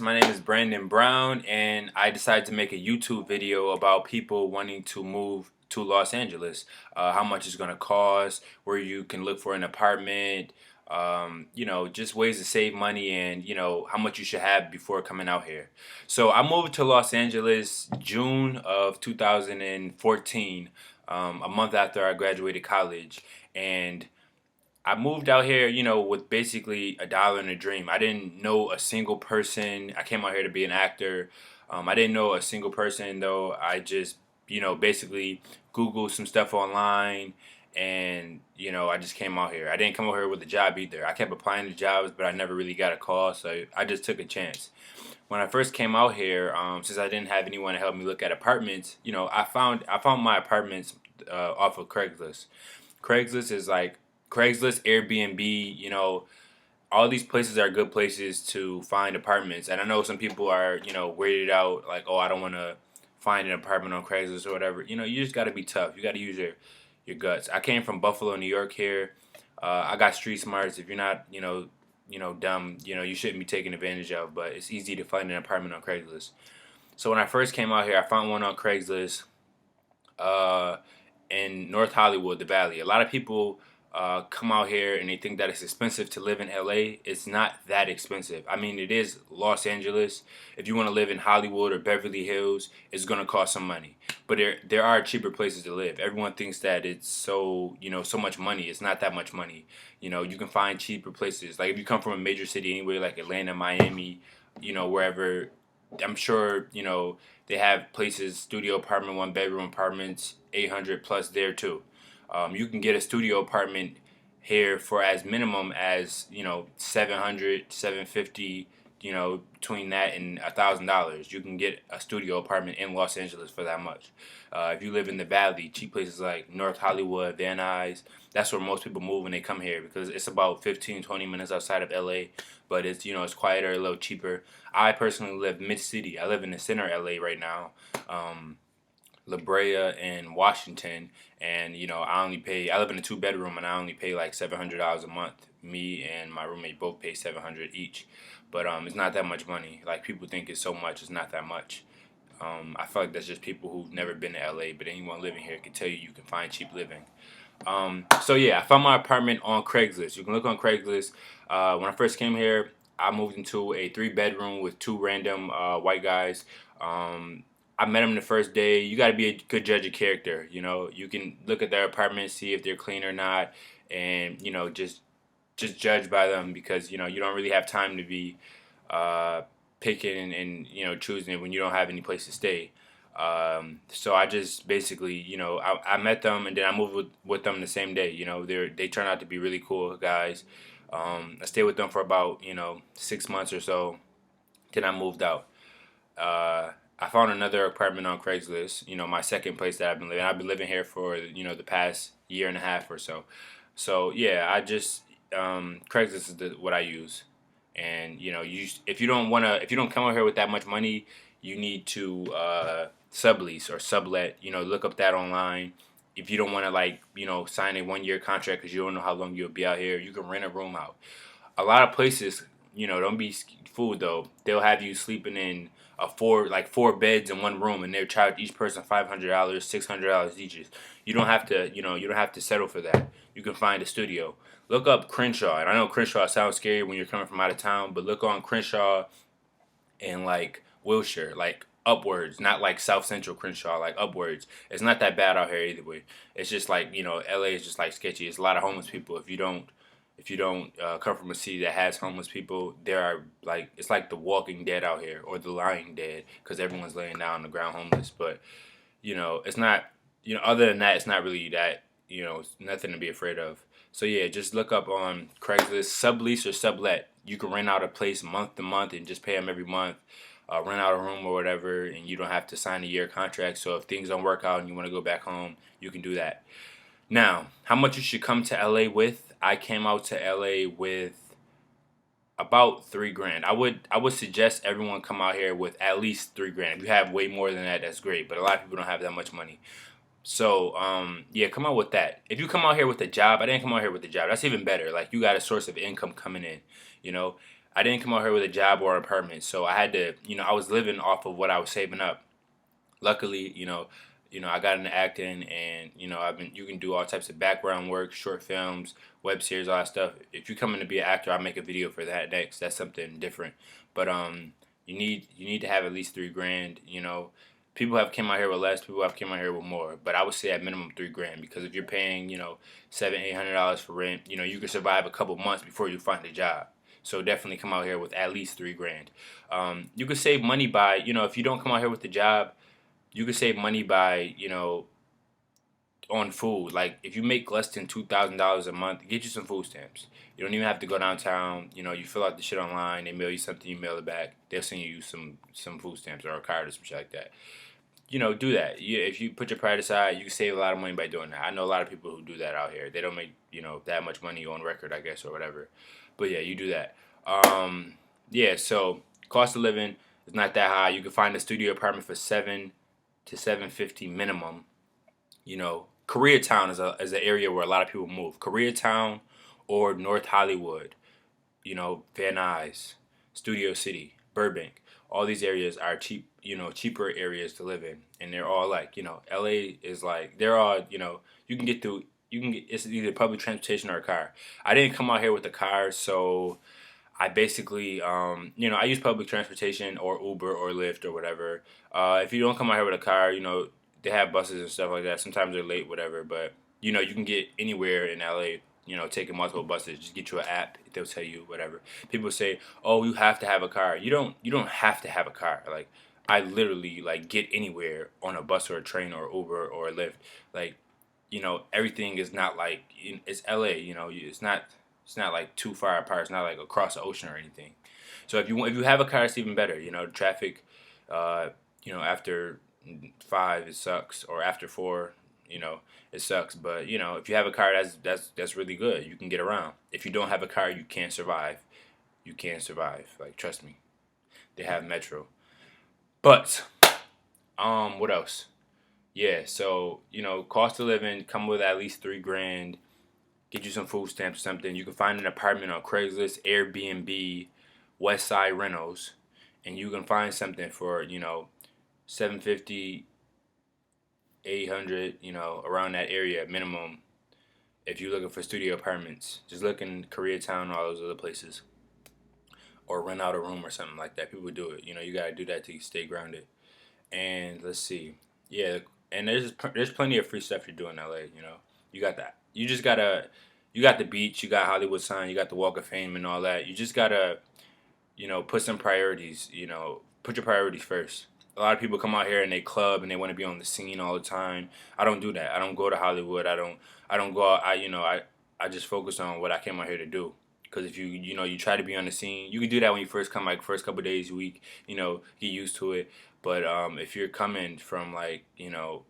My name is Brandon Brown, and I decided to make a YouTube video about people wanting to move to Los Angeles. How much it's going to cost, where you can look for an apartment, just ways to save money, and how much you should have before coming out here. So I moved to Los Angeles June of 2014, a month after I graduated college, and I moved out here, with basically a dollar and a dream. I didn't know a single person. I came out here to be an actor. I didn't know a single person though. I just, basically Googled some stuff online, and I just came out here. I didn't come out here with a job either. I kept applying to jobs, but I never really got a call, so I just took a chance. When I first came out here, since I didn't have anyone to help me look at apartments, I found my apartments off of Craigslist. Craigslist is like Craigslist, Airbnb, all these places are good places to find apartments. And I know some people are, weirded out, like, oh, I don't want to find an apartment on Craigslist or whatever. You just got to be tough. You got to use your guts. I came from Buffalo, New York here. I got street smarts. If you're not, dumb, you shouldn't be taken advantage of. But it's easy to find an apartment on Craigslist. So when I first came out here, I found one on Craigslist uh, in North Hollywood, the Valley. A lot of people come out here and they think that it's expensive to live in LA. It's not that expensive. I mean, it is Los Angeles. If you want to live in Hollywood or Beverly Hills, it's going to cost some money. But there are cheaper places to live. Everyone thinks that it's so much money. It's not that much money. You can find cheaper places. Like if you come from a major city anywhere like Atlanta, Miami, wherever, I'm sure, they have places, studio apartment, one bedroom apartments, 800 plus there too. You can get a studio apartment here for as minimum as 700, 750. Between that and $1,000, you can get a studio apartment in Los Angeles for that much. If you live in the Valley, cheap places like North Hollywood, Van Nuys, that's where most people move when they come here because it's about 15, 20 minutes outside of LA, but it's quieter, a little cheaper. I personally live mid city. I live in the center of LA right now. La Brea and Washington, and I live in a two-bedroom and I only pay like $700 a month. Me and my roommate both pay 700 each, but it's not that much money. Like people think it's so much, it's not that much. I feel like that's just people who've never been to LA, but anyone living here can tell you can find cheap living. So yeah, I found my apartment on Craigslist. You can look on Craigslist. When I first came here, I moved into a three-bedroom with two random white guys. I met them the first day. You got to be a good judge of character. You can look at their apartment, see if they're clean or not, and just judge by them because you don't really have time to be picking and choosing it when you don't have any place to stay. So I just basically I met them and then I moved with them the same day. They turned out to be really cool guys. I stayed with them for about 6 months or so. Then I moved out. I found another apartment on Craigslist. My second place that I've been living. I've been living here for the past year and a half or so. So yeah, I just Craigslist is what I use. And if you don't come out here with that much money, you need to sublease or sublet. Look up that online. If you don't want to sign a 1 year contract because you don't know how long you'll be out here, you can rent a room out. A lot of places, don't be fooled though. They'll have you sleeping in four beds in one room, and they'll charge each person $500, $600 each. You don't have to, you don't have to settle for that. You can find a studio. Look up Crenshaw, and I know Crenshaw sounds scary when you're coming from out of town, but look on Crenshaw and Wilshire, upwards, not like South Central Crenshaw, upwards. It's not that bad out here either way. It's just LA is just sketchy. It's a lot of homeless people. If you don't come from a city that has homeless people, there are it's like the Walking Dead out here or the Lying Dead because everyone's laying down on the ground homeless. But it's not other than that, it's not really that it's nothing to be afraid of. So yeah, just look up on Craigslist sublease or sublet. You can rent out a place month to month and just pay them every month. Rent out a room or whatever, and you don't have to sign a year contract. So if things don't work out and you want to go back home, you can do that. Now, how much you should come to LA with? I came out to LA with about 3 grand. I would suggest everyone come out here with at least 3 grand. If you have way more than that, that's great. But a lot of people don't have that much money. So yeah, come out with that. If you come out here with a job, I didn't come out here with a job. That's even better. You got a source of income coming in. You know, I didn't come out here with a job or apartment, so I had to, I was living off of what I was saving up. Luckily, I got into acting, and you can do all types of background work, short films, web series, all that stuff. If you come in to be an actor, I'll make a video for that next. That's something different. But you need to have at least 3 grand. People have came out here with less, people have came out here with more. But I would say at minimum 3 grand, because if you're paying, $700-800 for rent, you can survive a couple months before you find a job. So definitely come out here with at least 3 grand. You could save money by, if you don't come out here with the job, you could save money by, on food. Like, if you make less than $2,000 a month, get you some food stamps. You don't even have to go downtown. You fill out the shit online. They mail you something. You mail it back. They'll send you some food stamps or a card or some shit like that. Do that. If you put your pride aside, you can save a lot of money by doing that. I know a lot of people who do that out here. They don't make that much money on record, I guess, or whatever. But yeah, you do that. Yeah. So cost of living is not that high. You can find a studio apartment for $700 to $750 minimum. Koreatown is an area where a lot of people move. Koreatown or North Hollywood, Van Nuys, Studio City, Burbank. All these areas are cheap, cheaper areas to live in, and they're all like, LA is like, they're all, you can get through. It's either public transportation or a car. I didn't come out here with a car, so I basically, I use public transportation or Uber or Lyft or whatever. If you don't come out here with a car, they have buses and stuff like that. Sometimes they're late, whatever. But, you can get anywhere in LA, taking multiple buses. Just get you an app. They'll tell you whatever. People say, oh, you have to have a car. You don't have to have a car. Like, I literally, like, get anywhere on a bus or a train or Uber or a Lyft. Like, everything is not like, it's LA, it's not like too far apart. It's not like across the ocean or anything. So if you have a car, it's even better. The traffic, after 5 it sucks, or after 4, it sucks. But if you have a car, that's really good. You can get around. If you don't have a car, you can't survive. You can't survive. Like, trust me. They have Metro. But what else? Yeah, so cost of living, come with at least 3 grand. Get you some food stamps or something. You can find an apartment on Craigslist, Airbnb, Westside Rentals, and you can find something for 750, 800, around that area minimum. If you're looking for studio apartments, just look in Koreatown and all those other places, or rent out a room or something like that. People do it. You gotta do that to stay grounded. And let's see, yeah, and there's plenty of free stuff you do in LA. You got that. You got the beach, you got Hollywood sign, you got the Walk of Fame and all that. You just gotta, put some priorities. Put your priorities first. A lot of people come out here and they club and they want to be on the scene all the time. I don't do that. I don't go to Hollywood. I don't go out. I just focus on what I came out here to do. Because if you try to be on the scene, you can do that when you first come, like first couple days a week, get used to it. But if you're coming from like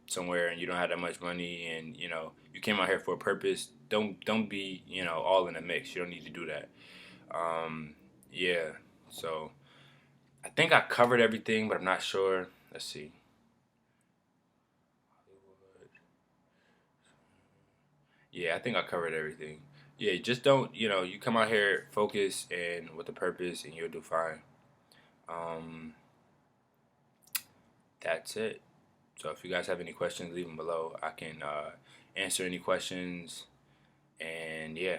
somewhere and you don't have that much money, and you came out here for a purpose, don't be all in the mix. You don't need to do that. Yeah. So I think I covered everything, but I'm not sure. Let's see. Yeah, I think I covered everything. Yeah, just don't, you come out here, focus and with a purpose, and you'll do fine. Um, that's it. So if you guys have any questions, leave them below. I can answer any questions. And yeah.